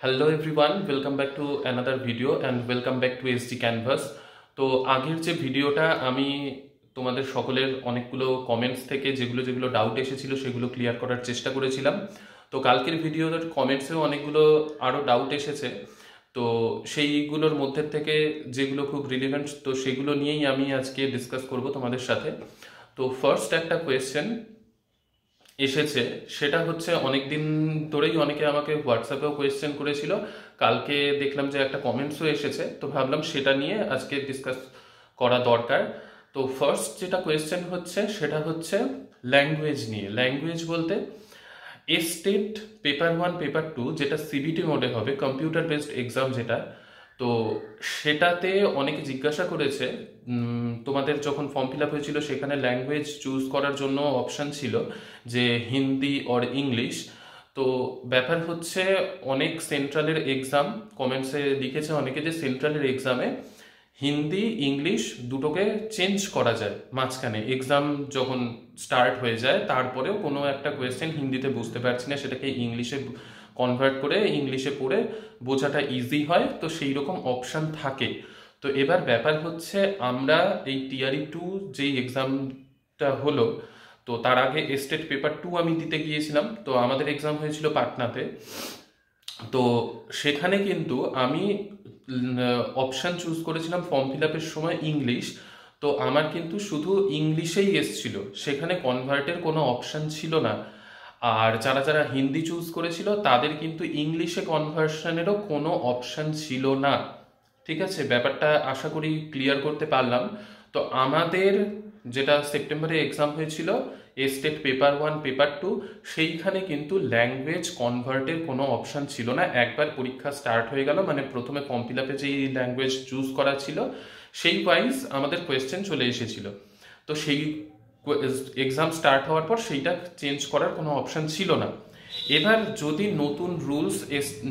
Hello everyone, welcome back to another video and welcome back to SD canvas. তো আগের যে ভিডিওটা আমি তোমাদের সকলের অনেকগুলো কমেন্টস থেকে যেগুলো যেগুলো ডাউট এসেছিল সেগুলো ক্লিয়ার করার চেষ্টা করেছিলাম। তো কালকের ভিডিওর কমেন্টসেও অনেকগুলো আরও ডাউট এসেছে। তো সেইগুলোর মধ্যে থেকে যেগুলো খুব রিলেভেন্ট, তো সেগুলো নিয়েই আমি আজকে ডিসকাস করব তোমাদের সাথে। তো ফার্স্ট একটা কোয়েশ্চেন এসেছে, সেটা হচ্ছে অনেক দিন ধরেই অনেকে আমাকে হোয়াটসঅ্যাপেও কোয়েশ্চেন করেছিল। কালকে দেখলাম যে একটা কমেন্টসও এসেছে, তো ভাবলাম সেটা নিয়ে আজকে ডিসকাস করা দরকার। তো ফার্স্ট যেটা কোয়েশ্চেন হচ্ছে সেটা হচ্ছে ল্যাঙ্গুয়েজ নিয়ে। ল্যাঙ্গুয়েজ বলতে স্টেট পেপার 1 পেপার 2 যেটা সিবিটি মোডে হবে, কম্পিউটার বেসড এক্সাম যেটা, তো সেটাতে অনেকে জিজ্ঞাসা করেছে তোমাদের যখন ফর্ম ফিল আপ হয়েছিল সেখানে ল্যাঙ্গুয়েজ চুজ করার জন্য অপশান ছিল যে হিন্দি অর ইংলিশ। তো ব্যাপার হচ্ছে অনেক সেন্ট্রালের এক্সাম, কমেন্টসে লিখেছে অনেকে যে সেন্ট্রালের এক্সামে হিন্দি ইংলিশ দুটোকে চেঞ্জ করা যায় মাঝখানে, এক্সাম যখন স্টার্ট হয়ে যায় তারপরেও কোনো একটা কোয়েশ্চেন হিন্দিতে বুঝতে পারছি না সেটাকে ইংলিশে কনভার্ট করে ইংলিশে পড়ে বোঝাটা ইজি হয়, তো সেই রকম অপশান থাকে। তো এবার ব্যাপার হচ্ছে আমরা এই টিআরই 2 যেই এক্সামটা হলো, তো তার আগে স্টেট পেপার 2 আমি দিতে গিয়েছিলাম। তো আমাদের এক্সাম হয়েছিল পাটনাতে। তো সেখানে কিন্তু আমি অপশান চুজ করেছিলাম ফর্ম ফিল আপের সময় ইংলিশ। তো আমার কিন্তু শুধু ইংলিশেই এসছিল, সেখানে কনভার্টের কোনো অপশান ছিল না। আর যারা যারা হিন্দি চুজ করেছিল তাদের কিন্তু ইংলিশে কনভার্সনেরও কোনো অপশান ছিল না। ঠিক আছে, ব্যাপারটা আশা করি ক্লিয়ার করতে পারলাম। তো আমাদের যেটা সেপ্টেম্বরে এক্সাম হয়েছিল স্টেট পেপার 1 পেপার 2, সেইখানে কিন্তু ল্যাঙ্গুয়েজ কনভার্টের কোনো অপশান ছিল না। একবার পরীক্ষা স্টার্ট হয়ে গেল, মানে প্রথমে ফর্ম ফিল আপে যেই ল্যাঙ্গুয়েজ চুজ করা ছিল সেই ওয়াইজ আমাদের কোয়েশ্চেন চলে এসেছিল। তো সেই এক্সাম স্টার্ট হওয়ার পর সেইটা চেঞ্জ করার কোনো অপশান ছিল না। এবার যদি নতুন রুলস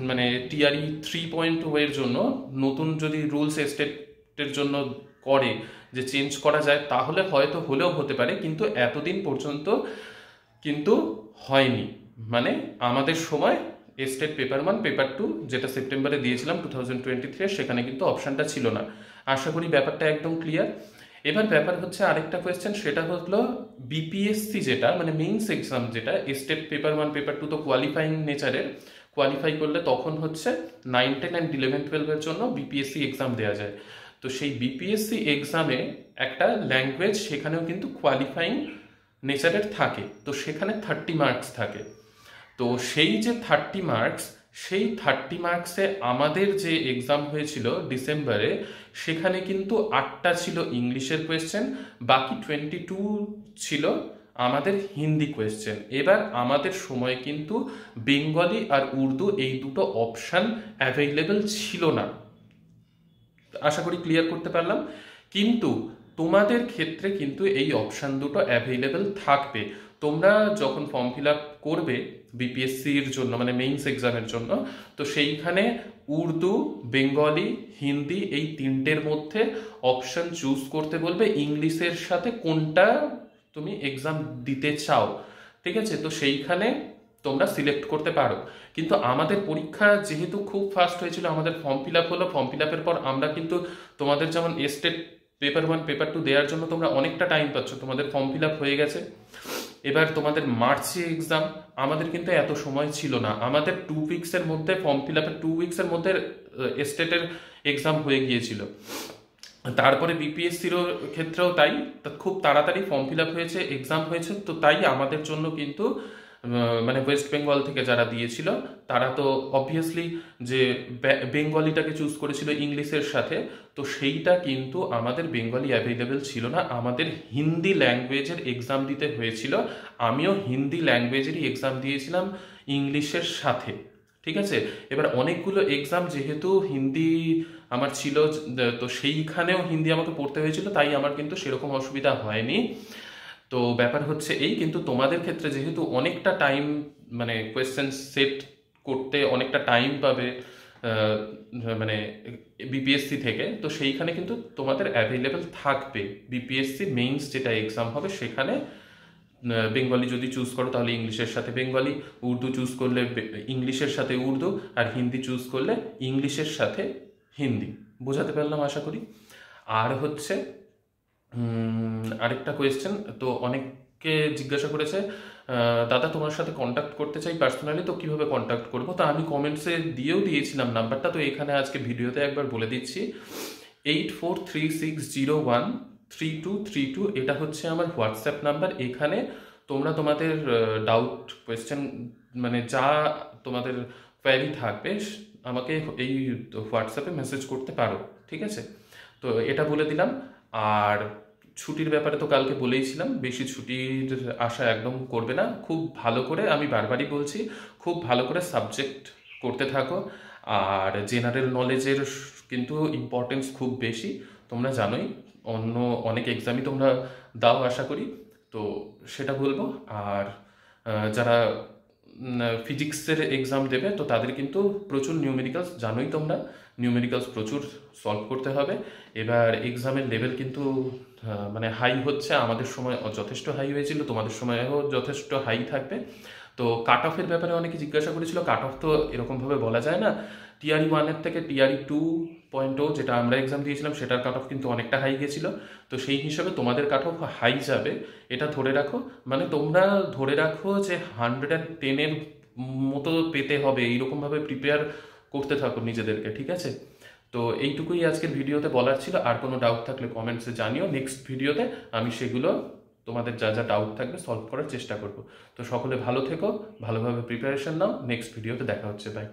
মানে টিআরই 3.0 এর জন্য নতুন যদি রুলস স্টেটের জন্য করে যে চেঞ্জ করা যায়, তাহলে হয়তো হলেও হতে পারে, কিন্তু এতদিন পর্যন্ত কিন্তু হয়নি। মানে আমাদের সময় স্টেট পেপার 1 পেপার 2 যেটা সেপ্টেম্বরে দিয়েছিলাম 2023, সেখানে কিন্তু অপশানটা ছিল না। আশা করি ব্যাপারটা একদম ক্লিয়ার। এবার ব্যাপার হচ্ছে আরেকটা কোয়েশ্চেন, সেটা হলো বিপিএসসি যেটা মানে মেইনস এক্সাম, যেটা স্টেট পেপার 1 পেপার 2 তো কোয়ালিফাইং নেচারের, কোয়ালিফাই করলে তখন হচ্ছে 9, 10 অ্যান্ড 11, 12-এর জন্য বিপিএসসি এক্সাম দেওয়া যায়। তো সেই বিপিএসসি এক্সামে একটা ল্যাঙ্গুয়েজ সেখানেও কিন্তু কোয়ালিফাইং নেচারের থাকে, তো সেখানে 30 মার্কস থাকে। তো সেই যে 30 মার্কস, সেই 30 মার্কসে আমাদের যে এক্সাম হয়েছিল ডিসেম্বরে, সেখানে কিন্তু 8টা ছিল ইংলিশের কোয়েশ্চেন, বাকি 22 ছিল আমাদের হিন্দি কোয়েশ্চেন। এবার আমাদের সময় কিন্তু বেঙ্গলি আর উর্দু এই দুটো অপশান অ্যাভেইলেবল ছিল না। আশা করি ক্লিয়ার করতে পারলাম। কিন্তু তোমাদের ক্ষেত্রে কিন্তু এই অপশান দুটো অ্যাভেইলেবল থাকবে। তোমরা যখন ফর্ম ফিল আপ করবে বিপিএসসির জন্য, মানে মেইনস এক্সামের জন্য, তো সেইখানে উর্দু, বেঙ্গলি, হিন্দি এই তিনটের মধ্যে অপশান চুজ করতে বলবে, ইংলিশের সাথে কোনটা তুমি এক্সাম দিতে চাও। ঠিক আছে, তো সেইখানে তোমরা সিলেক্ট করতে পারো। কিন্তু আমাদের পরীক্ষা যেহেতু খুব ফাস্ট হয়েছিল, আমাদের ফর্ম ফিল আপ হলো, ফর্ম ফিল আপের পর আমরা কিন্তু তোমাদের যেমন স্টেট পেপার 1 পেপার 2 দেওয়ার জন্য তোমরা অনেকটা টাইম পাচ্ছ, তোমাদের ফর্ম ফিল আপ হয়ে গেছে। এবার তোমাদের মার্চে এক্সাম, আমাদের কিন্তু এত সময় ছিল না। আমাদের 2 উইক্সের মধ্যে ফর্ম ফিল আপের 2 উইক্সের মধ্যে স্টেটের এক্সাম হয়ে গিয়েছিল। তারপরে বিপিএসসিরও ক্ষেত্রেও তাই, খুব তাড়াতাড়ি ফর্ম ফিল আপ হয়েছে, এক্সাম হয়েছে। তো তাই আমাদের জন্য কিন্তু মানে ওয়েস্ট বেঙ্গল থেকে যারা দিয়েছিল তারা তো অবভিয়াসলি যে বেঙ্গলিটাকে চুজ করেছিল ইংলিশের সাথে, তো সেইটা কিন্তু আমাদের বেঙ্গলি অ্যাভেলেবেল ছিল না, আমাদের হিন্দি ল্যাঙ্গুয়েজের এক্সাম দিতে হয়েছিল। আমিও হিন্দি ল্যাঙ্গুয়েজেরই এক্সাম দিয়েছিলাম ইংলিশের সাথে। ঠিক আছে, এবার অনেকগুলো এক্সাম যেহেতু হিন্দি আমার ছিল, তো সেইখানেও হিন্দি আমাকে পড়তে হয়েছিল, তাই আমার কিন্তু সেরকম অসুবিধা হয়নি। তো ব্যাপার হচ্ছে এই, কিন্তু তোমাদের ক্ষেত্রে যেহেতু অনেকটা টাইম, মানে কোয়েশ্চেন সেট করতে অনেকটা টাইম পাবে মানে বিপিএসসি থেকে, তো সেইখানে কিন্তু তোমাদের অ্যাভেলেবেল থাকবে বিপিএসসি মেইনস যেটা এক্সাম হবে সেখানে বেঙ্গলি যদি চুজ করো তাহলে ইংলিশের সাথে বেঙ্গলি, উর্দু চুজ করলে ইংলিশের সাথে উর্দু, আর হিন্দি চুজ করলে ইংলিশের সাথে হিন্দি। বোঝাতে পারলাম আশা করি। আর হচ্ছে আরেকটা কোয়েশ্চেন, তো অনেকে জিজ্ঞাসা করেছে দাদা তোমার সাথে কন্ট্যাক্ট করতে চাই পার্সোনালি, তো কিভাবে কন্ট্যাক্ট করবো? তো আমি কমেন্টসে দিয়েছিলাম নাম্বারটা, তো এখানে আজকে ভিডিওতে একবার বলে দিচ্ছি। 8436013232, এটা হচ্ছে আমার হোয়াটসঅ্যাপ নাম্বার। এখানে তোমরা তোমাদের ডাউট কোয়েশ্চেন মানে যা তোমাদের কোয়ারি থাকবে আমাকে এই হোয়াটসঅ্যাপে মেসেজ করতে পারো, ঠিক আছে? তো এটা বলে দিলাম। আর ছুটির ব্যাপারে তো কালকে বলেইছিলাম, বেশি ছুটির আশা একদম করবে না। খুব ভালো করে, আমি বারবারই বলছি, খুব ভালো করে সাবজেক্ট করতে থাকো। আর জেনারেল নলেজের কিন্তু ইম্পর্টেন্স খুব বেশি, তোমরা জানোই। অন্য অনেক এক্সামই তোমরা দাও আশা করি, তো সেটা বলবো। আর যারা ফিজিক্সের এক্সাম দেবে তো তাদের কিন্তু প্রচুর নিউমেরিক্যালস, জানোই তোমরা, নিউমেরিক্যালস প্রচুর সলভ করতে হবে। এবার এক্সামের লেভেল কিন্তু মানে হাই হচ্ছে, আমাদের সময় যথেষ্ট হাই হয়েছিল, তোমাদের সময়ও যথেষ্ট হাই থাকবে। তো কাট অফের ব্যাপারে অনেকে জিজ্ঞাসা করেছিল। কাট অফ তো এরকমভাবে বলা যায় না। টিআরই 1-এর থেকে টিআরই 2.0 যেটা আমরা এক্সাম দিয়েছিলাম সেটার কাট অফ কিন্তু অনেকটা হাই গেছিলো। তো সেই হিসাবে তোমাদের কাট অফ হাই যাবে, এটা ধরে রাখো। মানে তোমরা ধরে রাখো যে 110-এর মতো পেতে হবে, এইরকমভাবে প্রিপেয়ার করতে থাকো নিজেদেরকে, ঠিক আছে? তো এইটুকুই আজকের ভিডিওতে বলার ছিল। আর কোনো ডাউট থাকলে কমেন্টসে জানিও, নেক্সট ভিডিওতে আমি সেগুলো তোমাদের যা যা ডাউট থাকবে সলভ করার চেষ্টা করব। তো সকলে ভালো থেকো, ভালোভাবে প্রিপারেশন নাও। নেক্সট ভিডিওতে দেখা হচ্ছে, বাই।